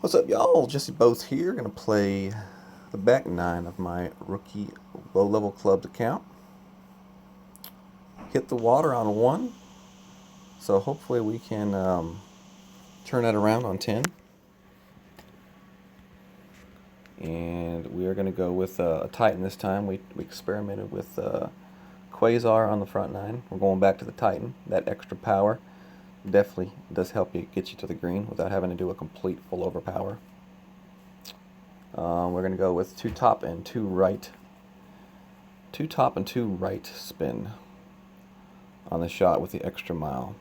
What's up, y'all? Jesse Both here. Gonna play the back nine of my rookie low-level clubs account. Hit the water on one, so hopefully we can turn that around on 10. And we are gonna go with a Titan this time. We experimented with Quasar on the front nine. We're going back to the Titan. That extra power definitely does help you get you to the green without having to do a complete full overpower. We're going to go with two top and two right spin on the shot with the extra mile.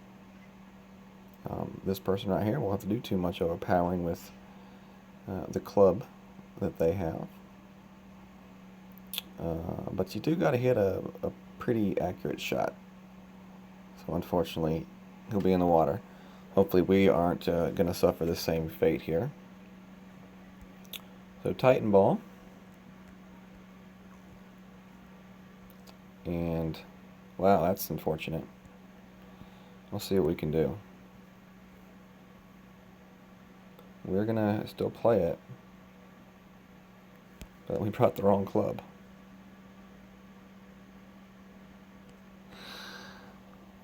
This person right here won't have to do too much overpowering with the club that they have. But you do got to hit a pretty accurate shot. So unfortunately, he'll be in the water. Hopefully we aren't going to suffer the same fate here. So Titan ball. And wow, that's unfortunate. We'll see what we can do. We're gonna still play it, but we brought the wrong club.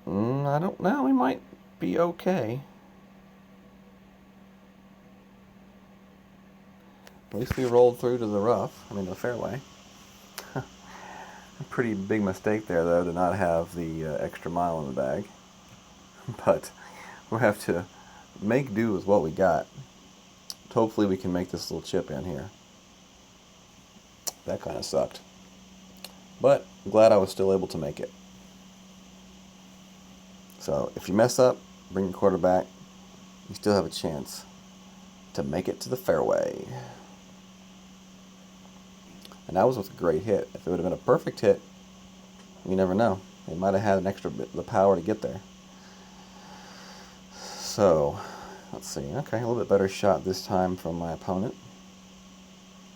I don't know, we might be okay. At least we rolled through to the rough, the fairway. A pretty big mistake there, though, to not have the extra mile in the bag. But we'll have to make do with what we got. Hopefully we can make this little chip in here. That kind of sucked. But I'm glad I was still able to make it. So if you mess up, bring your quarterback, you still have a chance to make it to the fairway. And that was with a great hit. If it would have been a perfect hit, you never know. They might have had an extra bit of the power to get there. So, let's see. Okay, a little bit better shot this time from my opponent.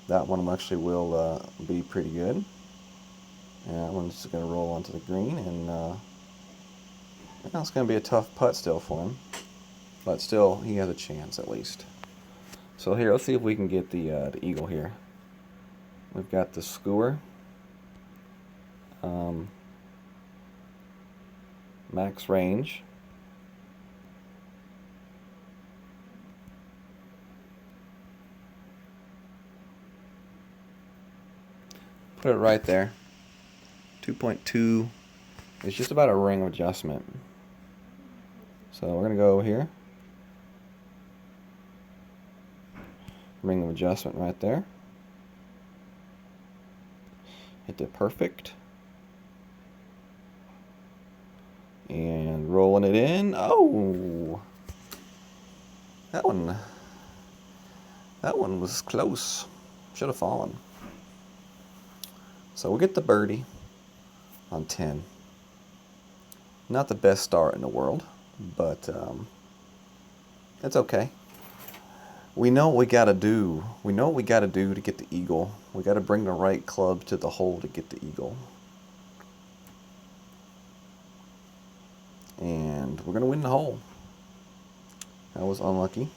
That one actually will be pretty good. And that one's just going to roll onto the green, and it's going to be a tough putt still for him. But still, he has a chance at least. So here, let's see if we can get the eagle here. We've got the skewer. Max range. Put it right there. 2.2 is just about a ring of adjustment. So we're going to go here. Ring of adjustment right there. Hit the perfect. And rolling it in. Oh! That one was close. Should have fallen. So we'll get the birdie on 10. Not the best start in the world, but it's okay. We know what we got to do. We know what we got to do to get the eagle. We got to bring the right club to the hole to get the eagle. And we're going to win the hole. That was unlucky.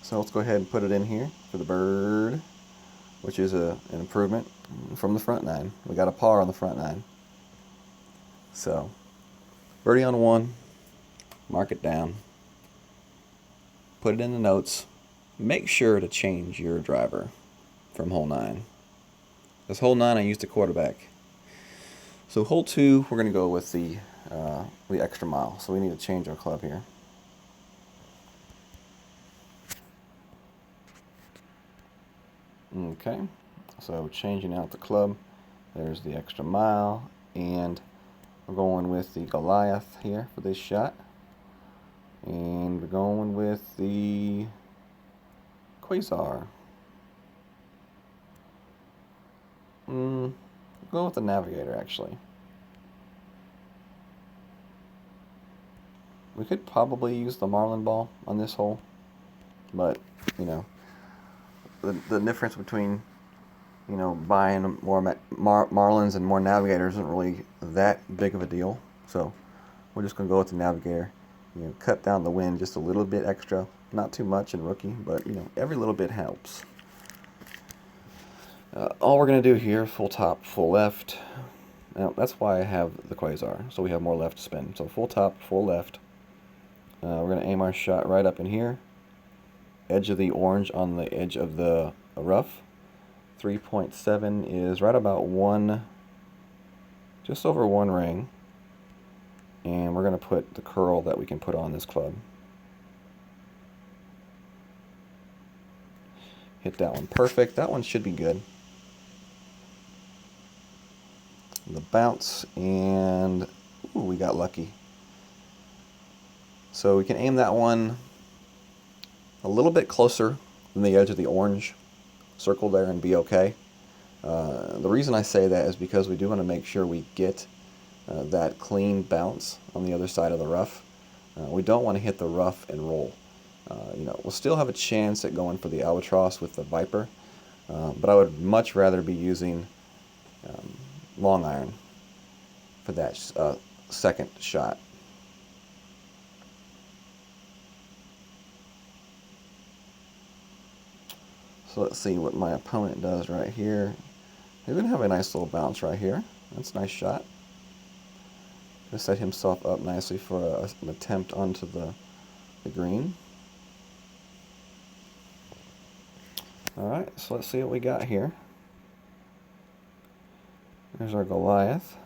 So let's go ahead and put it in here for the bird, which is an improvement from the front nine. We got a par on the front nine. So, birdie on one. Mark it down. Put it in the notes. Make sure to change your driver from hole 9. This hole 9 I used a quarterback. So hole 2 we're going to go with the extra mile. So we need to change our club here. Okay, so changing out the club. There's the extra mile, and we're going with the Goliath here for this shot. And we're going with the Quasar. We're going with the Navigator, actually. We could probably use the Marlin ball on this hole, but, the difference between, buying more Marlins and more Navigators isn't really that big of a deal. So we're just going to go with the Navigator. cut down the wind just a little bit extra. Not too much in rookie, but every little bit helps. All we're going to do here, full top, full left. Now, that's why I have the quasar, so we have more left to spin. So full top, full left. We're going to aim our shot right up in here. Edge of the orange on the edge of the rough. 3.7 is right about just over one ring. And we're going to put the curl that we can put on this club. Hit that one perfect. That one should be good. The bounce, and ooh, we got lucky. So we can aim that one a little bit closer than the edge of the orange circle there and be okay. The reason I say that is because we do want to make sure we get that clean bounce on the other side of the rough. We don't want to hit the rough and roll. We'll still have a chance at going for the albatross with the Viper, but I would much rather be using long iron for that second shot. So let's see what my opponent does right here. He's going to have a nice little bounce right here. That's a nice shot. Going to set himself up nicely for an attempt onto the green. Alright, so let's see what we got here. There's our Goliath.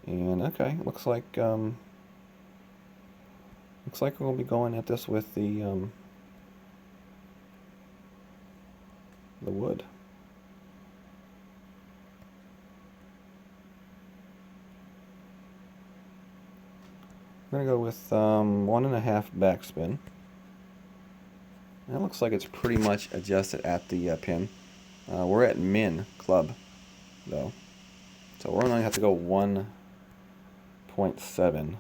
And okay, looks like we're gonna be going at this with the wood. We're gonna go with 1.5 backspin. And it looks like it's pretty much adjusted at the pin. We're at min club though, so we're only gonna have to go 1.7.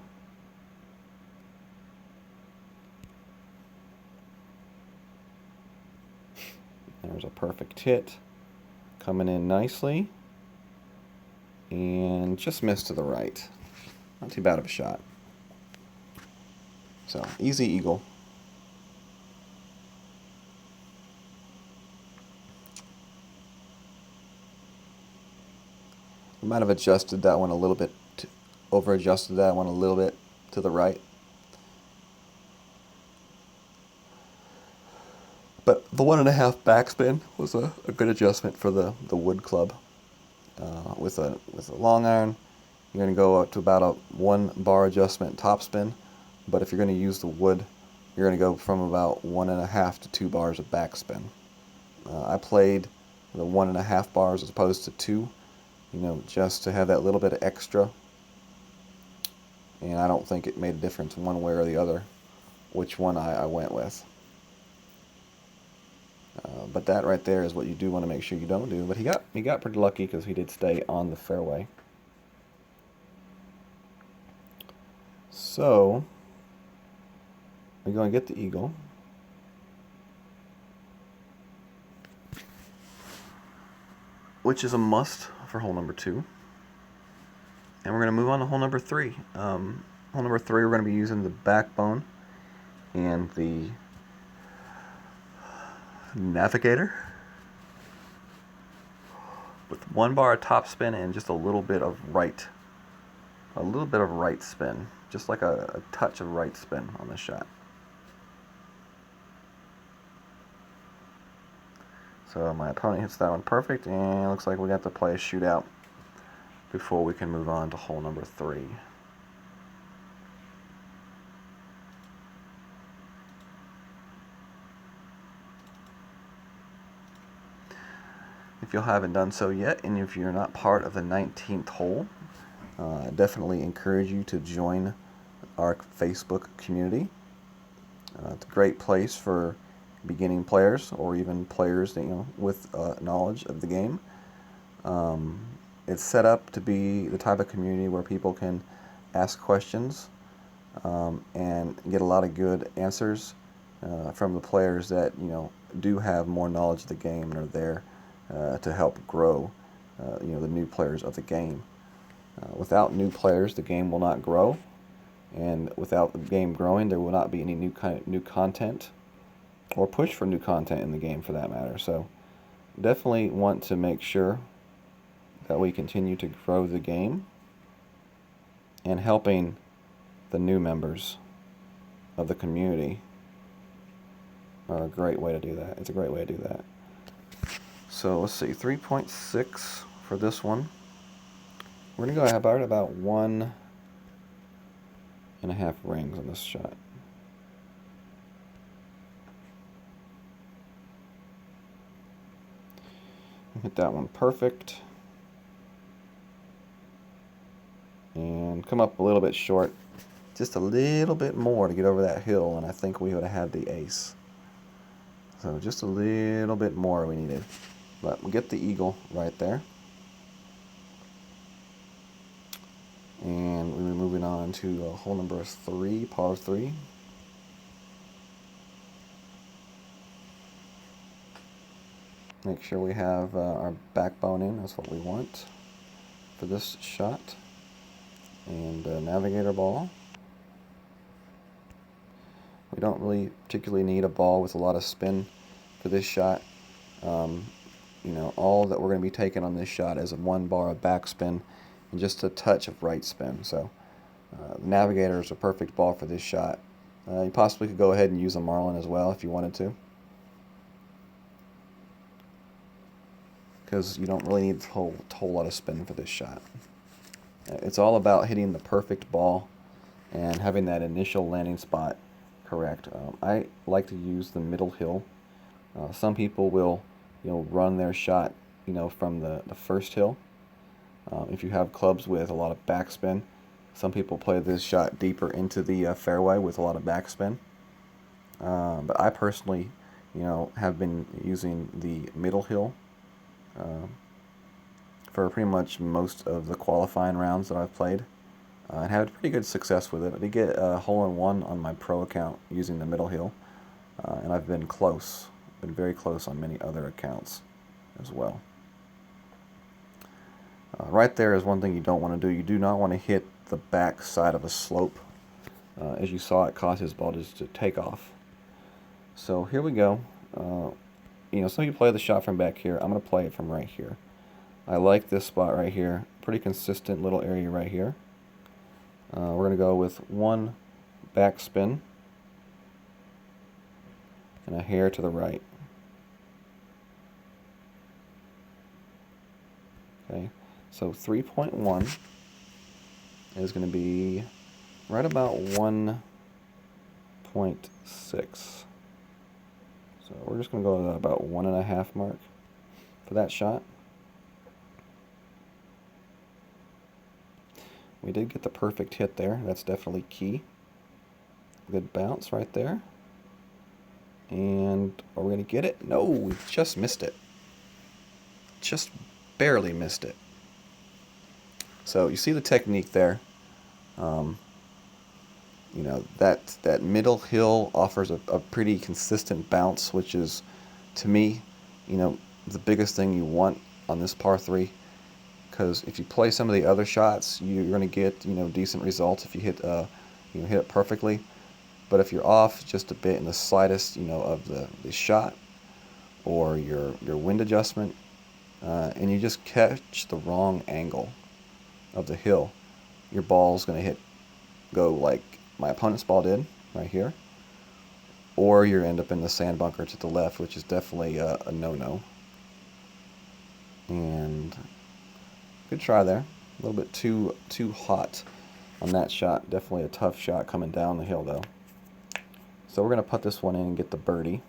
There's a perfect hit, coming in nicely, and just missed to the right. Not too bad of a shot. So, easy eagle. I might have adjusted that one a little bit, over-adjusted that one a little bit to the right. But the 1.5 backspin was a good adjustment for the wood club. With a long iron, you're going to go up to about a 1 bar adjustment topspin. But if you're going to use the wood, you're going to go from about 1.5 to 2 bars of backspin. I played the 1.5 bars as opposed to 2, just to have that little bit of extra. And I don't think it made a difference one way or the other which one I went with. But that right there is what you do want to make sure you don't do. But he got pretty lucky because he did stay on the fairway. So we're going to get the eagle. Which is a must for hole number 2. And we're going to move on to hole number 3. Hole number 3, we're going to be using the backbone and the navigator with 1 bar of top spin and just a little bit of right spin, just like a touch of right spin on the shot. So my opponent hits that one perfect, and it looks like we got to play a shootout before we can move on to hole number 3. If you haven't done so yet, and if you're not part of the 19th hole, I definitely encourage you to join our Facebook community. It's a great place for beginning players or even players with knowledge of the game. It's set up to be the type of community where people can ask questions and get a lot of good answers from the players that do have more knowledge of the game and are there to help grow the new players of the game. Without new players, the game will not grow, And without the game growing, there will not be any new content or push for new content in the game for that matter. So definitely want to make sure that we continue to grow the game, and helping the new members of the community are a great way to do that. It's a great way to do that. So let's see, 3.6 for this one. We're going to go about 1.5 rings on this shot. Hit that one perfect. And come up a little bit short. Just a little bit more to get over that hill, and I think we would have had the ace. So just a little bit more we needed. But we'll get the eagle right there. And we're moving on to hole number 3, par 3. Make sure we have our backbone in. That's what we want for this shot. And navigator ball. We don't really particularly need a ball with a lot of spin for this shot. You know, all that we're going to be taking on this shot is 1 bar of backspin and just a touch of right spin. So the navigator is a perfect ball for this shot. You possibly could go ahead and use a marlin as well if you wanted to, because you don't really need a whole lot of spin for this shot. It's all about hitting the perfect ball and having that initial landing spot correct. I like to use the middle hill. Some people will, run their shot, from the first hill. If you have clubs with a lot of backspin, some people play this shot deeper into the fairway with a lot of backspin. But I personally, have been using the middle hill for pretty much most of the qualifying rounds that I've played, and had pretty good success with it. I did get a hole-in-one on my pro account using the middle hill, and I've been very close on many other accounts as well. Right there is one thing you don't want to do. You do not want to hit the back side of a slope. As you saw, it caused his ball just to take off. So here we go. Some people play the shot from back here. I'm going to play it from right here. I like this spot right here. Pretty consistent little area right here. We're going to go with 1 backspin and a hair to the right. Okay, so 3.1 is going to be right about 1.6. So we're just going to go to about 1.5 mark for that shot. We did get the perfect hit there. That's definitely key. Good bounce right there. And are we going to get it? No, we just missed it. Just barely missed it. So you see the technique there. That middle hill offers a pretty consistent bounce, which is, to me, the biggest thing you want on this par 3. Because if you play some of the other shots, you're going to get decent results if you hit hit it perfectly. But if you're off just a bit in the slightest of the shot or your wind adjustment, and you just catch the wrong angle of the hill, your ball's going to go like my opponent's ball did right here, or you end up in the sand bunker to the left, which is definitely a no-no. And good try there. A little bit too hot on that shot. Definitely a tough shot coming down the hill though. So we're going to put this one in and get the birdie.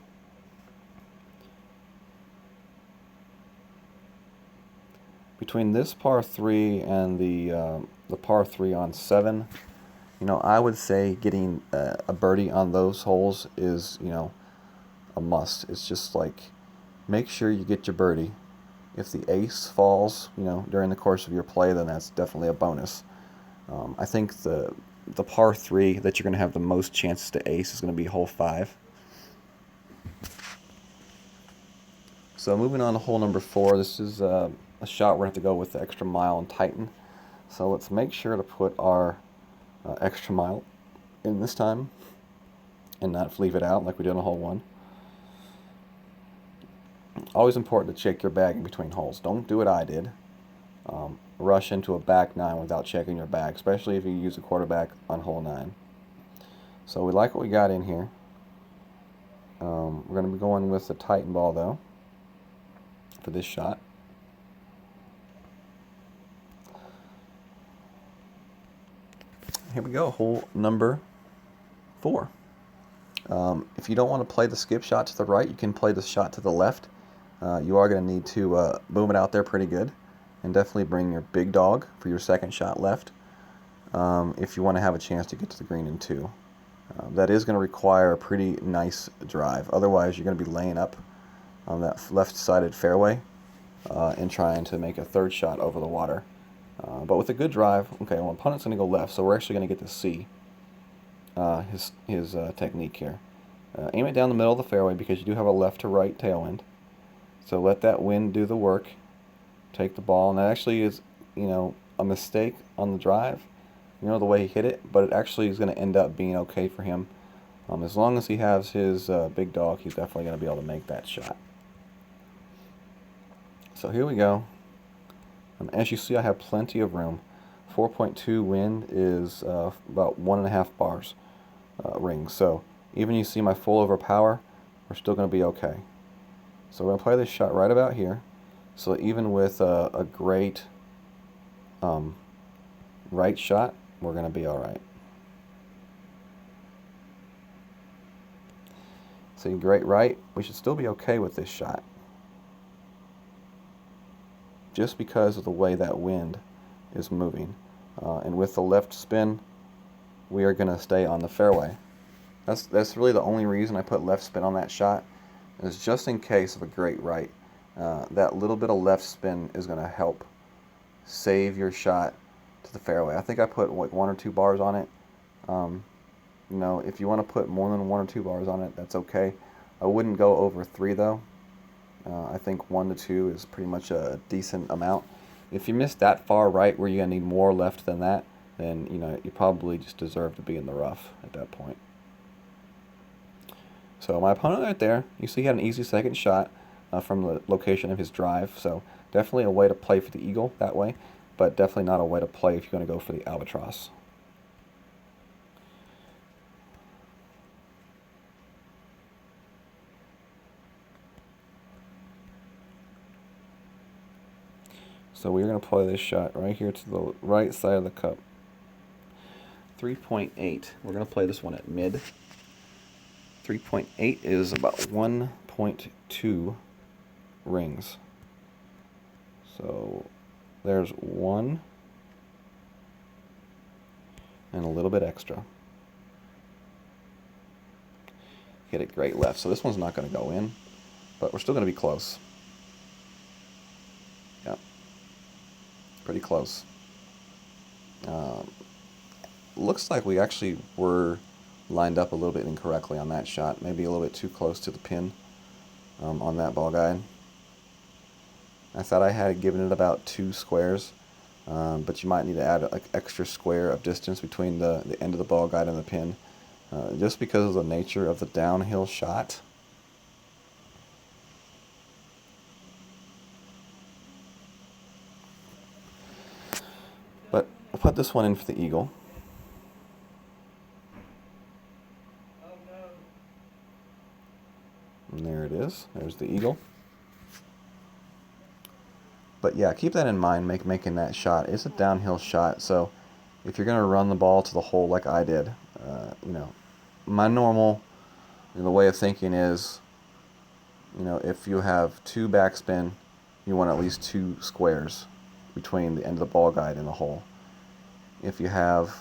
Between this par 3 and the par 3 on 7, I would say getting a birdie on those holes is, a must. It's just like, make sure you get your birdie. If the ace falls, during the course of your play, then that's definitely a bonus. I think the par 3 that you're going to have the most chances to ace is going to be hole 5. So moving on to hole number 4, this is a shot we're going to have to go with the extra mile and tighten. So let's make sure to put our extra mile in this time and not leave it out like we did on hole 1. Always important to check your bag in between holes. Don't do what I did. Rush into a back 9 without checking your bag, especially if you use a quarterback on hole 9. So we like what we got in here. We're going to be going with the Titan ball though for this shot. Here we go, hole number 4. If you don't want to play the skip shot to the right, you can play the shot to the left. You are going to need to boom it out there pretty good, and definitely bring your big dog for your second shot left if you want to have a chance to get to the green in 2. That is going to require a pretty nice drive. Otherwise, you're going to be laying up on that left-sided fairway and trying to make a third shot over the water. But with a good drive, okay, well, opponent's going to go left, so we're actually going to get to see his technique here. Aim it down the middle of the fairway because you do have a left to right tailwind. So let that wind do the work. Take the ball, and that actually is, a mistake on the drive. The way he hit it, but it actually is going to end up being okay for him. As long as he has his big dog, he's definitely going to be able to make that shot. So here we go. As you see, I have plenty of room. 4.2 wind is about 1.5 bars rings. So even you see my full over power, we're still going to be okay. So we're going to play this shot right about here. So even with a great right shot, we're going to be all right. See, great right, we should still be okay with this shot. Just because of the way that wind is moving. And with the left spin, we are going to stay on the fairway. That's really the only reason I put left spin on that shot, is just in case of a great right. That little bit of left spin is going to help save your shot to the fairway. I think I put like 1 or 2 bars on it. If you want to put more than 1 or 2 bars on it, that's okay. I wouldn't go over 3 though. I think 1 to 2 is pretty much a decent amount. If you miss that far right where you're going to need more left than that, then you probably just deserve to be in the rough at that point. So my opponent right there, you see he had an easy second shot from the location of his drive. So definitely a way to play for the eagle that way, but definitely not a way to play if you're going to go for the albatross. So we're going to play this shot right here to the right side of the cup. 3.8. We're going to play this one at mid. 3.8 is about 1.2 rings. So there's 1 and a little bit extra. Hit it great left. So this one's not going to go in, but we're still going to be close. Yeah, pretty close. Looks like we actually were lined up a little bit incorrectly on that shot. Maybe a little bit too close to the pin on that ball guide. I thought I had given it about 2 squares, but you might need to add an extra square of distance between the end of the ball guide and the pin, just because of the nature of the downhill shot. But I'll put this one in for the eagle. And there it is. There's the eagle. But yeah, keep that in mind, making that shot. It's a downhill shot, so if you're going to run the ball to the hole like I did, my normal the way of thinking is, if you have 2 backspin, you want at least 2 squares between the end of the ball guide and the hole. If you have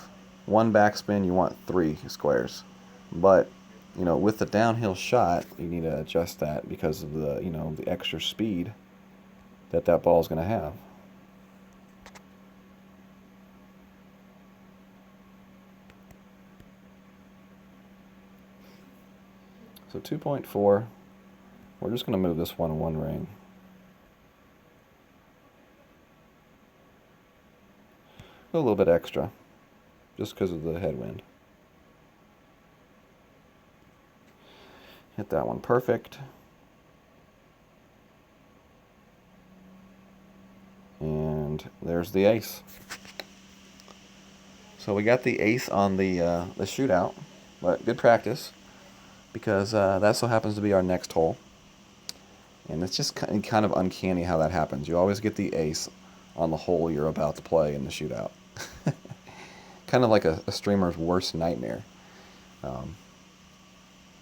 1 backspin, you want 3 squares. But with the downhill shot, you need to adjust that because of the the extra speed that ball is going to have. So 2.4, we're just going to move this one ring. Go a little bit extra, just because of the headwind. Hit that one perfect. And there's the ace. So we got the ace on the shootout, but good practice, because that so happens to be our next hole. And it's just kind of uncanny how that happens. You always get the ace on the hole you're about to play in the shootout. Kind of like a streamer's worst nightmare.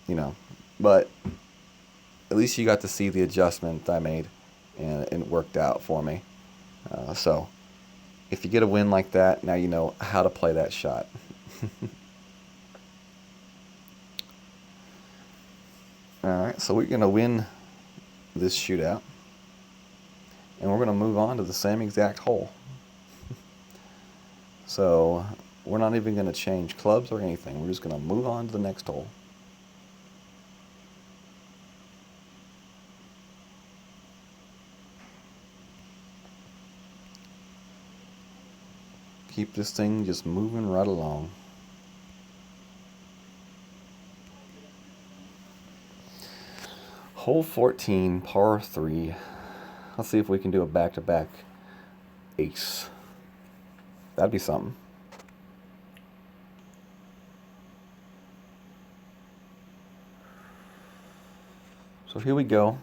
You know, but at least you got to see the adjustment I made, and it worked out for me. So if you get a win like that, now you know how to play that shot. Alright, so we're going to win this shootout, and we're going to move on to the same exact hole. So we're not even going to change clubs or anything. We're just going to move on to the next hole. Keep this thing just moving right along. Hole 14, par 3. Let's see if we can do a back-to-back ace. That'd be something. So here we go.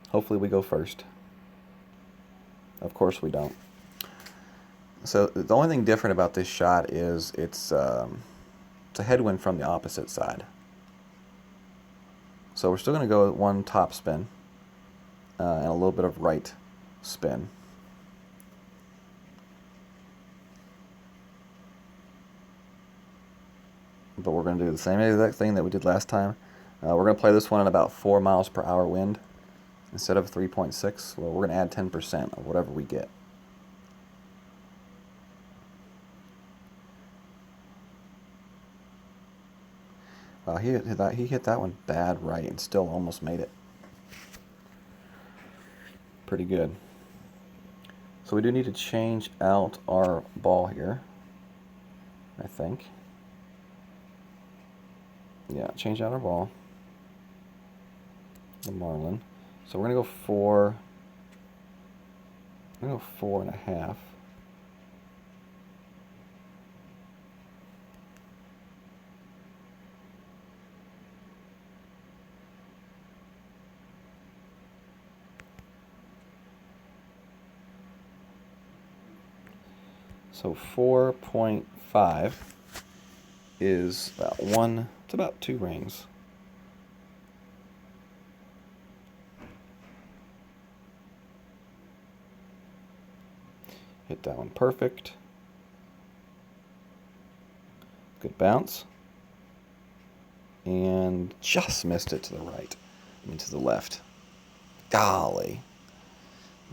Hopefully we go first. Of course we don't. So the only thing different about this shot is it's a headwind from the opposite side. So we're still going to go with one top spin and a little bit of right spin. But we're going to do the same exact thing that we did last time. We're going to play this one at about 4 miles per hour wind instead of 3.6. Well, we're going to add 10% of whatever we get. He hit that one bad right and still almost made it. Pretty good. So we do need to change out our ball here, I think. Yeah, change out our ball. The Marlin. So we're gonna go 4. I'm gonna go 4.5. So 4.5 is about one. It's about 2 rings. Hit that one perfect. Good bounce. And just missed it to the right. I mean, to the left. Golly.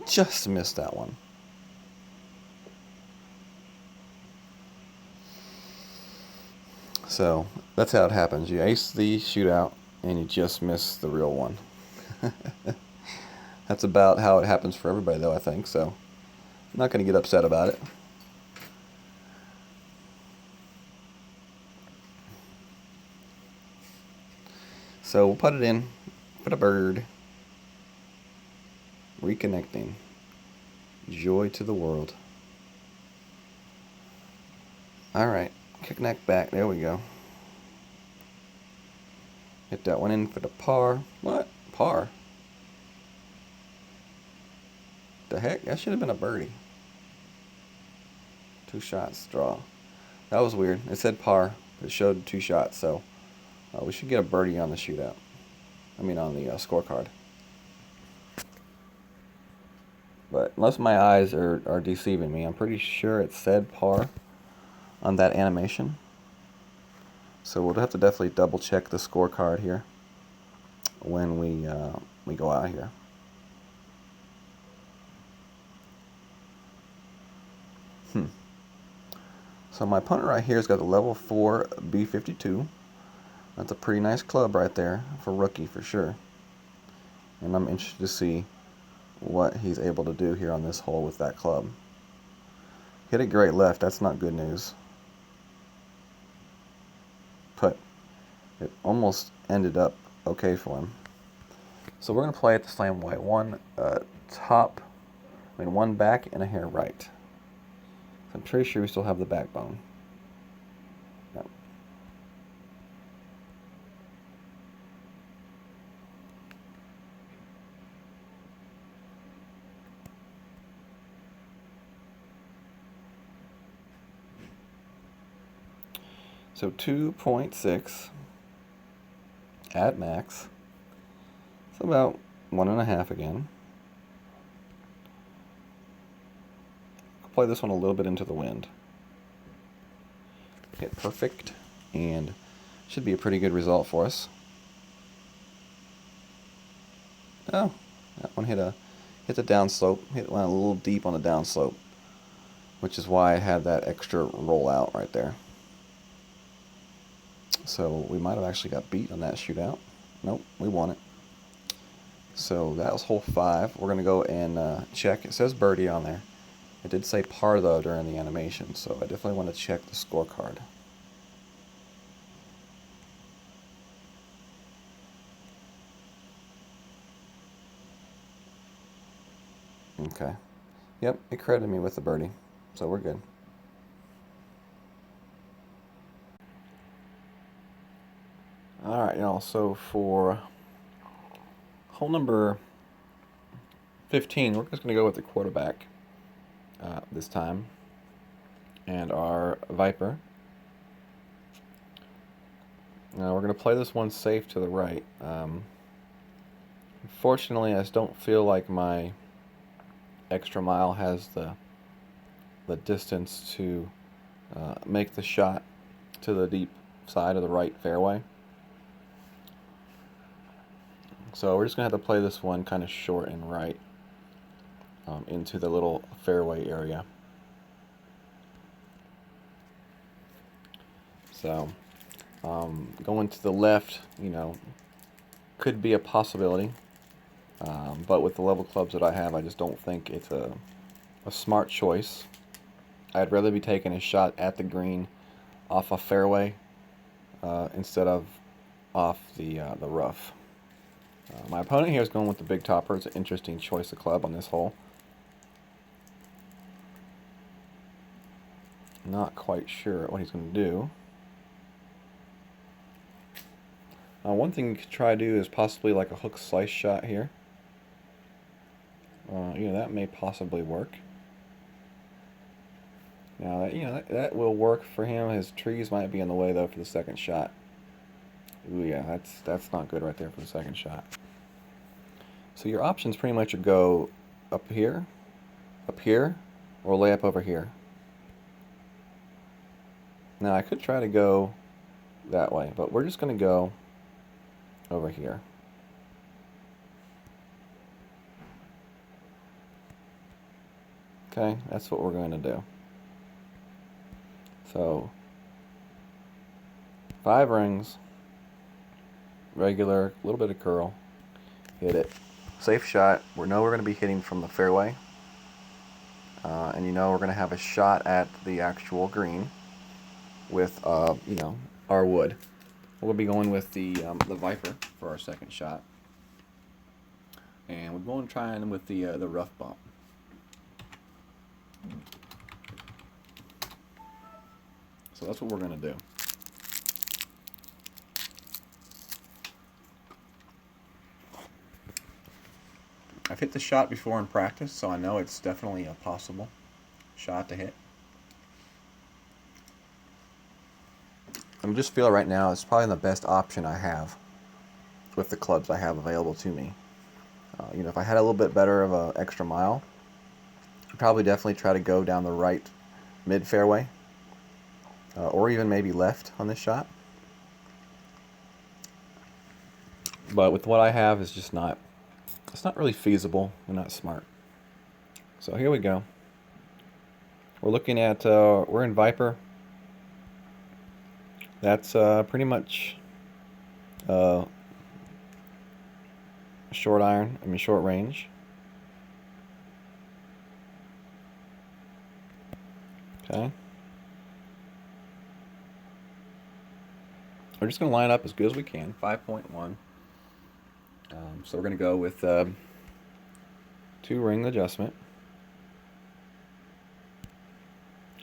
Just missed that one. So that's how it happens. You ace the shootout and you just miss the real one. That's about how it happens for everybody, though, I think. So I'm not going to get upset about it. So we'll put it in for the bird. Reconnecting. Joy to the world. Alright, kick neck back. There we go. Hit that one in for the par. What? Par? The heck? That should have been a birdie. 2 shots, draw. That was weird. It said par, but it showed 2 shots, so we should get a birdie on the shootout. I mean, on the scorecard. But unless my eyes are deceiving me, I'm pretty sure it said par on that animation. So we'll have to definitely double check the scorecard here when we go out here. So my punt right here has got the level 4 B52. That's a pretty nice club right there for rookie for sure. And I'm interested to see what he's able to do here on this hole with that club. Hit it great left. That's not good news. But it almost ended up okay for him. So we're going to play it the same way. One one back and a hair right. So I'm pretty sure we still have the backbone. Yep. So 2.6 at max. It's about 1.5 again. I'll play this one a little bit into the wind. Hit perfect, and should be a pretty good result for us. Oh, that one hit the downslope. Went a little deep on the downslope, which is why I had that extra rollout right there. So we might have actually got beat on that shootout. Nope, we won it. So that was hole 5. We're going to go and check. It says birdie on there. It did say par though during the animation, so I definitely want to check the scorecard. Okay. Yep, it credited me with the birdie, so we're good. Alright, y'all, so for hole number 15, we're just going to go with the quarterback this time. And our Viper. Now we're going to play this one safe to the right. Unfortunately, I just don't feel like my extra mile has the distance to make the shot to the deep side of the right fairway. So we're just going to have to play this one kind of short and right into the little fairway area. So going to the left, could be a possibility. But with the level clubs that I have, I just don't think it's a smart choice. I'd rather be taking a shot at the green off a fairway instead of off the rough. My opponent here is going with the big topper. It's an interesting choice of club on this hole. Not quite sure what he's going to do. One thing you could try to do is possibly like a hook slice shot here. That may possibly work. Now, that will work for him. His trees might be in the way though for the second shot. Ooh, yeah, that's not good right there for the second shot. So your options pretty much are go up here, or lay up over here. Now I could try to go that way, but we're just going to go over here. Okay, that's what we're going to do. So 5 rings, regular, a little bit of curl, hit it. Safe shot. We know we're going to be hitting from the fairway, and we're going to have a shot at the actual green with our wood. We'll be going with the Viper for our second shot, and we're going to try in with the rough bump. So that's what we're going to do. I've hit the shot before in practice, so I know it's definitely a possible shot to hit. I just feel right now it's probably the best option I have with the clubs I have available to me. If I had a little bit better of an extra mile, I'd probably definitely try to go down the right mid fairway, or even maybe left on this shot. But with what I have, it's just not. It's not really feasible and not smart. So here we go. We're looking at. We're in Viper. That's pretty much short range. Okay. We're just going to line up as good as we can, 5.1. So we're going to go with 2 ring adjustment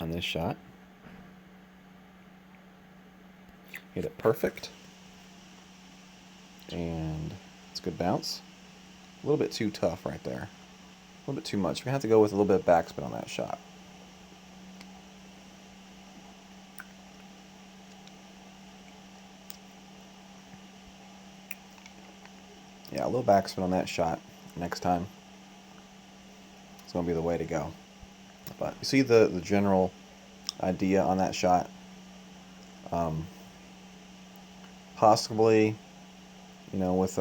on this shot. Hit it perfect. And it's a good bounce. A little bit too tough right there. A little bit too much. We're going to have to go with a little bit of backspin on that shot. Yeah, a little backspin on that shot next time. It's going to be the way to go. But you see the general idea on that shot. Possibly, you know, with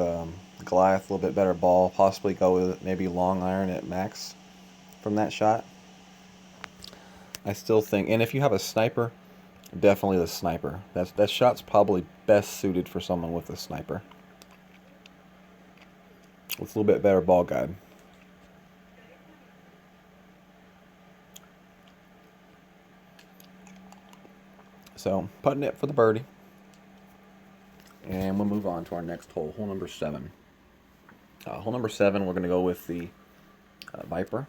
Goliath, a little bit better ball, possibly go with maybe long iron at max from that shot. I still think, and if you have a sniper, definitely the sniper. That shot's probably best suited for someone with a sniper. With a little bit better ball guide. So, putting it for the birdie. And we'll move on to our next hole, hole number 7. Hole number 7, we're going to go with the Viper.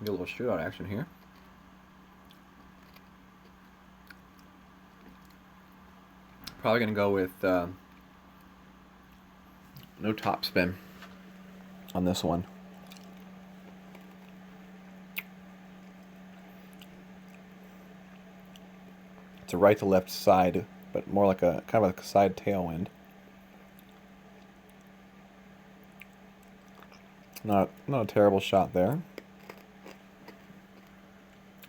Get a little shootout action here. Probably going to go with no top spin on this one. It's a right to left side, but more like a kind of a side tailwind. Not a terrible shot there.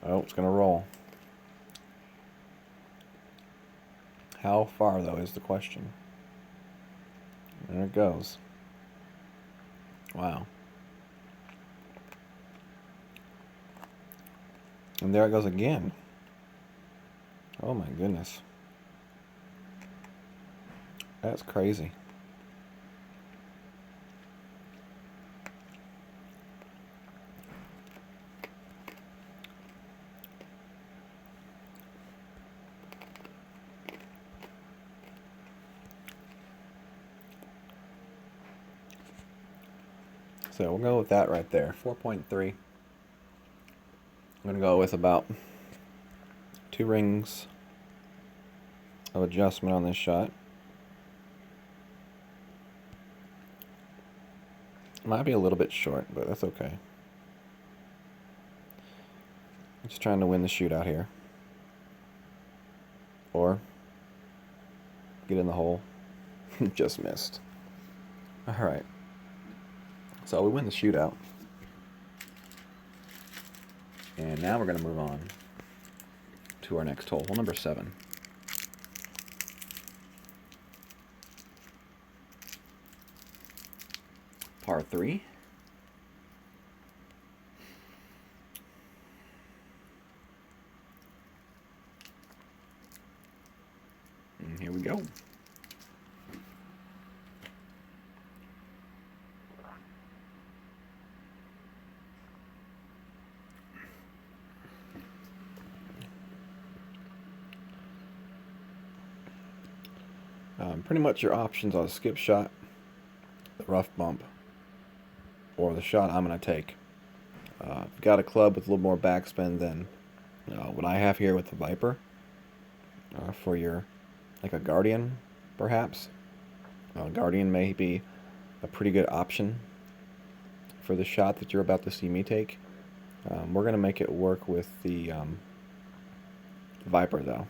Oh, it's gonna roll. How far though is the question. There it goes. Wow. And there it goes again. Oh my goodness. That's crazy. So we'll go with that right there, 4.3. I'm going to go with about 2 rings of adjustment on this shot. Might be a little bit short, but that's okay. Just trying to win the shootout here. Or get in the hole. Just missed. Alright. So we win the shootout. And now we're going to move on to our next hole, hole number 7. Par 3. And here we go. Pretty much your options are the skip shot, the rough bump, or the shot I'm going to take. If you've got a club with a little more backspin than what I have here with the Viper, for your, like a Guardian, perhaps. Guardian may be a pretty good option for the shot that you're about to see me take. We're going to make it work with the Viper, though.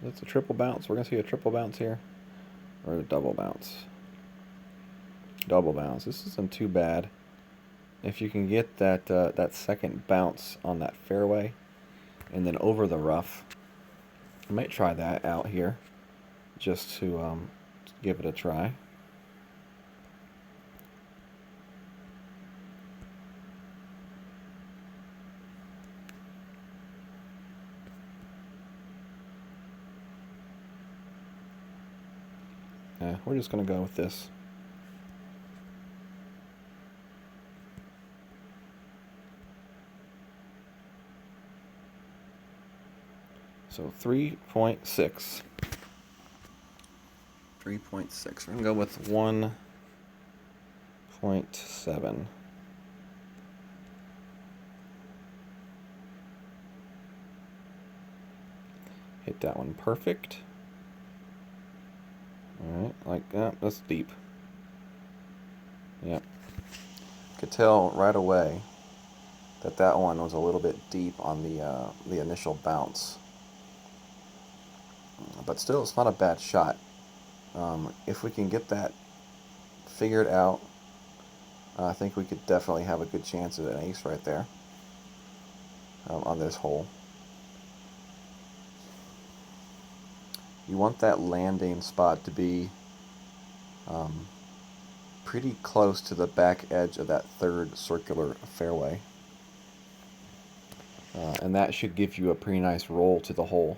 That's a triple bounce. We're going to see a triple bounce here. Or a double bounce. Double bounce. This isn't too bad. If you can get that that second bounce on that fairway and then over the rough, I might try that out here just to give it a try. We're just going to go with this. So 3.6. 3.6. We're going to go with 1.7. Hit that one perfect. Alright, like that. That's deep. Yep. Could tell right away that that one was a little bit deep on the initial bounce. But still, it's not a bad shot. If we can get that figured out, I think we could definitely have a good chance at an ace right there on this hole. You want that landing spot to be pretty close to the back edge of that third circular fairway. And that should give you a pretty nice roll to the hole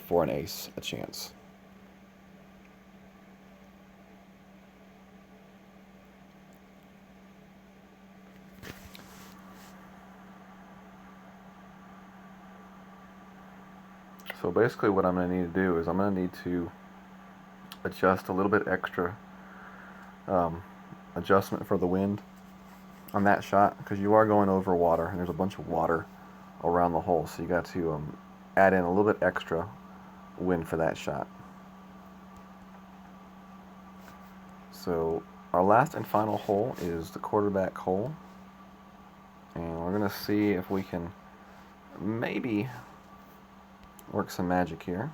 for an ace, a chance. So basically what I'm going to need to do is I'm going to need to adjust a little bit extra adjustment for the wind on that shot, because you are going over water and there's a bunch of water around the hole, so you got to add in a little bit extra wind for that shot. So our last and final hole is the quarterback hole, and we're going to see if we can maybe work some magic here.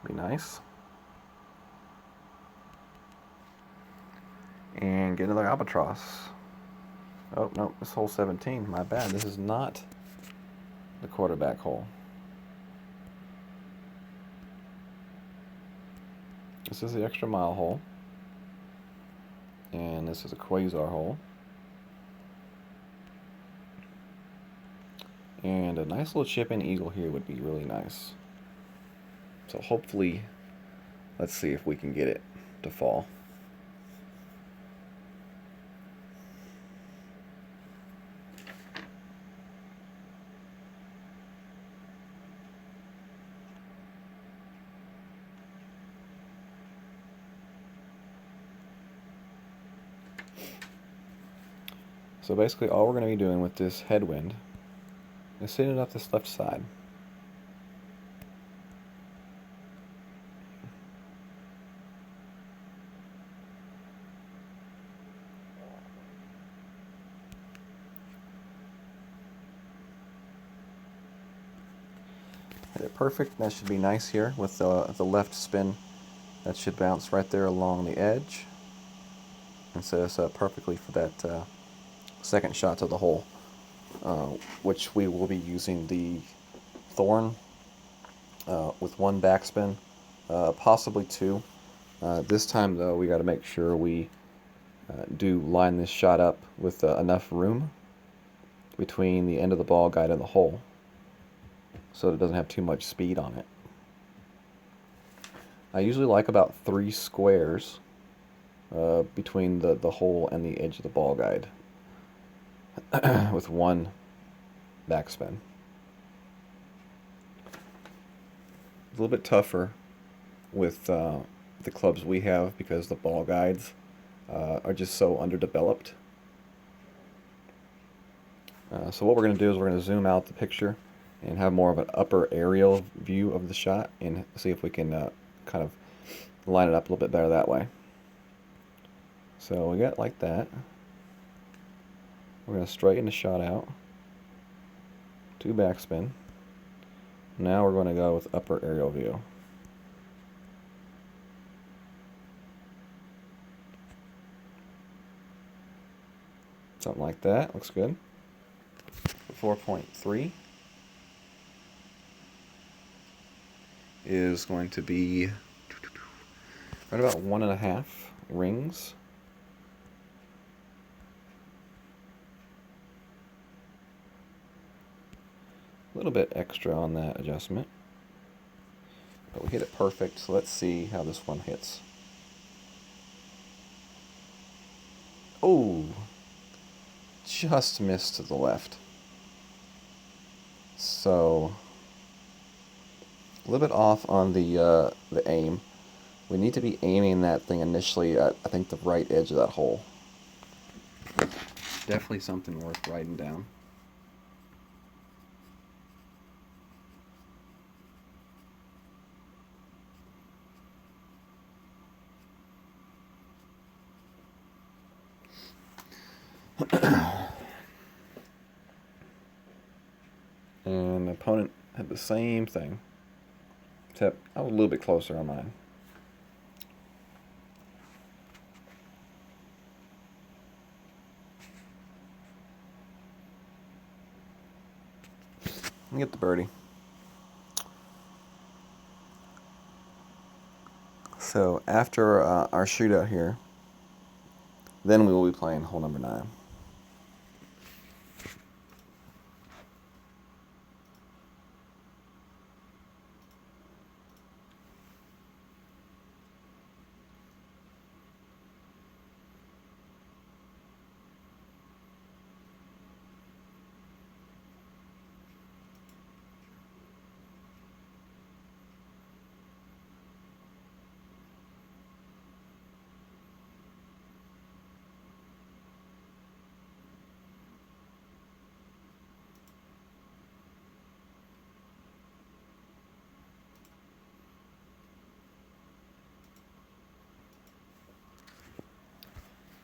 Be nice. And get another albatross. Oh, no, this hole 17. My bad. This is not the quarterback hole. This is the extra mile hole. And this is a quasar hole. And a nice little chip-in eagle here would be really nice. So hopefully, let's see if we can get it to fall. So basically all we're going to be doing with this headwind is setting it up this left side. Hit it perfect. That should be nice here with the left spin. That should bounce right there along the edge and set us up perfectly for that second shot to the hole, which we will be using the thorn with one backspin, possibly two. This time though, we got to make sure we do line this shot up with enough room between the end of the ball guide and the hole, so that it doesn't have too much speed on it. I usually like about 3 squares between the hole and the edge of the ball guide with one backspin. A little bit tougher with the clubs we have because the ball guides are just so underdeveloped. So what we're going to do is we're going to zoom out the picture and have more of an upper aerial view of the shot and see if we can kind of line it up a little bit better that way. So we got like that. We're going to straighten the shot out. 2 backspin. Now we're going to go with upper aerial view. Something like that. Looks good. 4.3 is going to be right about 1.5 rings. A little bit extra on that adjustment. But we hit it perfect, so let's see how this one hits. Oh, just missed to the left. So a little bit off on the aim. We need to be aiming that thing initially at, I think, the right edge of that hole. Definitely something worth writing down. And the opponent had the same thing, except I was a little bit closer on mine. Get the birdie. So after our shootout here, then we will be playing hole number 9.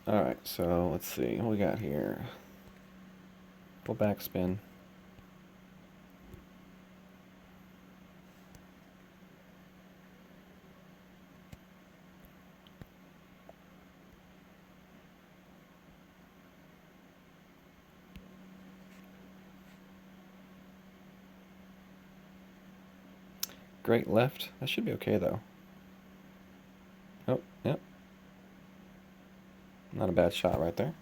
Alright, so let's see what we got here. Full backspin. Great left. That should be okay though. Oh, yep. Not a bad shot right there.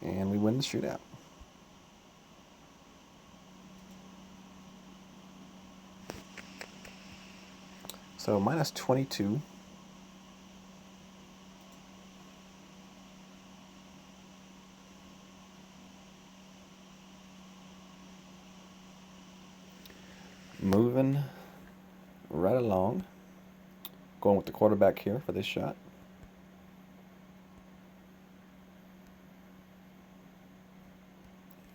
And we win the shootout. So minus 22. Moving right along. Going with the quarterback here for this shot.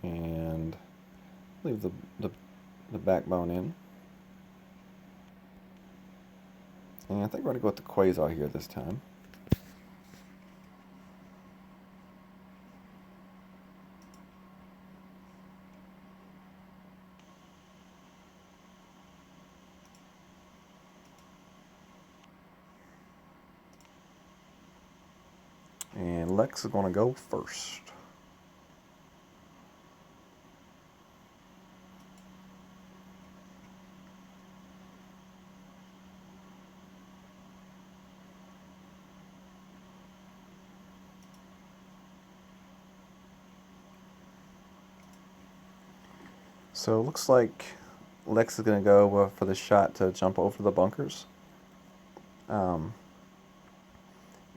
And leave the backbone in. And I think we're going to go with the quasar here this time. And Lex is going to go first. So it looks like Lex is going to go for the shot to jump over the bunkers.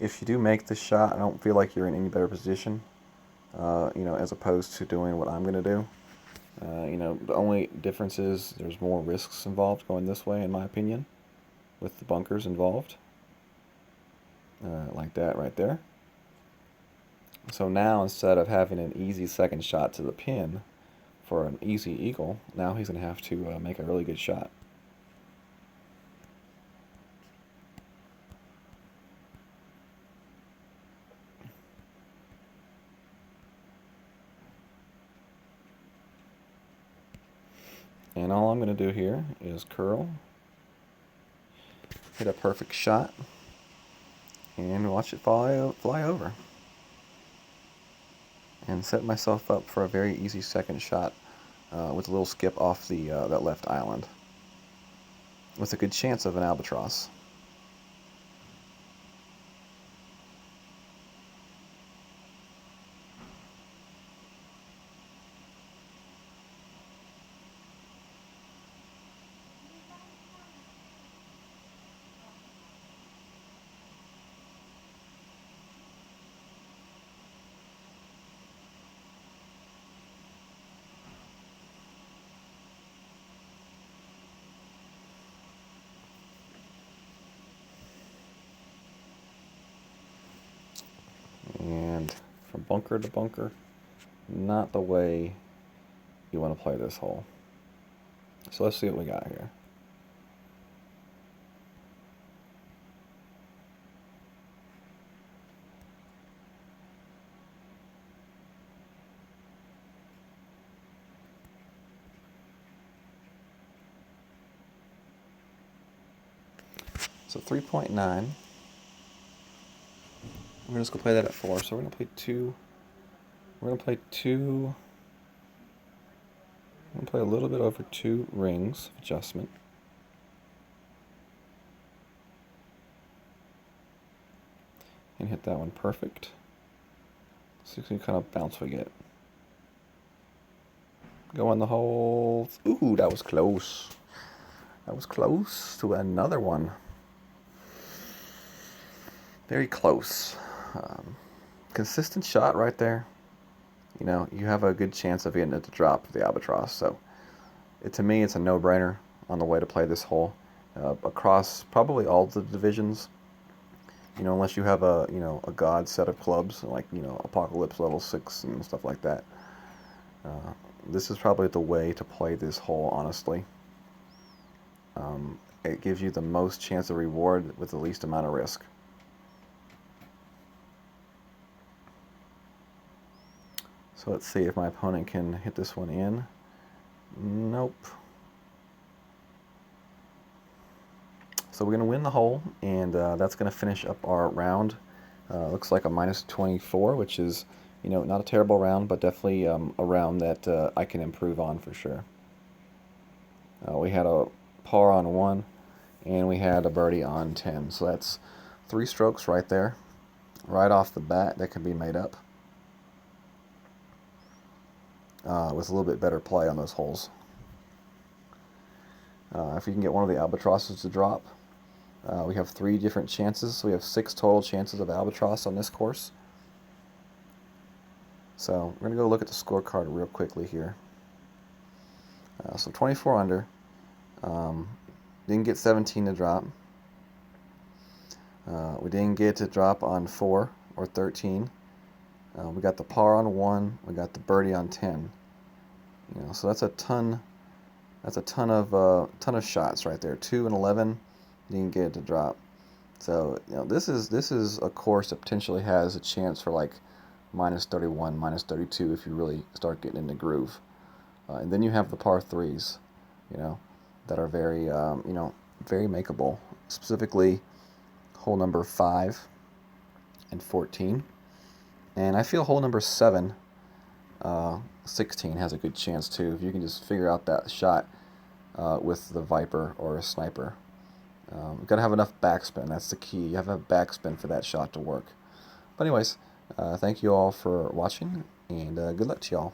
If you do make the shot, I don't feel like you're in any better position, as opposed to doing what I'm going to do. The only difference is there's more risks involved going this way, in my opinion, with the bunkers involved. Like that right there. So now, instead of having an easy second shot to the pin for an easy eagle, now he's going to have to make a really good shot. And all I'm going to do here is curl hit a perfect shot and watch it fly over. And set myself up for a very easy second shot with a little skip off that left island, with a good chance of an albatross. And from bunker to bunker, not the way you want to play this hole. So let's see what we got here. So 3.9. We're just gonna play that at 4. So we're gonna play two. We're gonna play two. I'm gonna play a little bit over 2 rings of adjustment. And hit that one perfect. So you can kind of bounce we get. Go in the hole. Ooh, that was close. That was close to another one. Very close. Consistent shot right there. You know, you have a good chance of getting it to drop for the albatross. So, to me, it's a no-brainer on the way to play this hole across probably all the divisions. You know, unless you have a god set of clubs like Apocalypse level 6 and stuff like that. This is probably the way to play this hole, honestly. It gives you the most chance of reward with the least amount of risk. So let's see if my opponent can hit this one in. Nope. So we're going to win the hole, and that's going to finish up our round. Looks like a minus 24, which is, not a terrible round, but definitely a round that I can improve on for sure. We had a par on 1, and we had a birdie on 10. So that's 3 strokes right there, right off the bat, that can be made up. With a little bit better play on those holes. If you can get one of the albatrosses to drop, we have 3 different chances. So we have 6 total chances of albatross on this course. So we're going to go look at the scorecard real quickly here. So 24 under. Didn't get 17 to drop. We didn't get to drop on 4 or 13. We got the par on 1. We got the birdie on 10. So that's a ton. That's a ton of shots right there. 2 and 11. Didn't get it to drop. So this is a course that potentially has a chance for like minus 31, minus 32 if you really start getting in the groove. And then you have the par 3s, that are very very makeable. Specifically, hole number 5 and 14. And I feel hole number 7, 16 has a good chance too, if you can just figure out that shot with the Viper or a Sniper. You've got to have enough backspin. That's the key. You have to have backspin for that shot to work. But anyways, thank you all for watching, and good luck to y'all.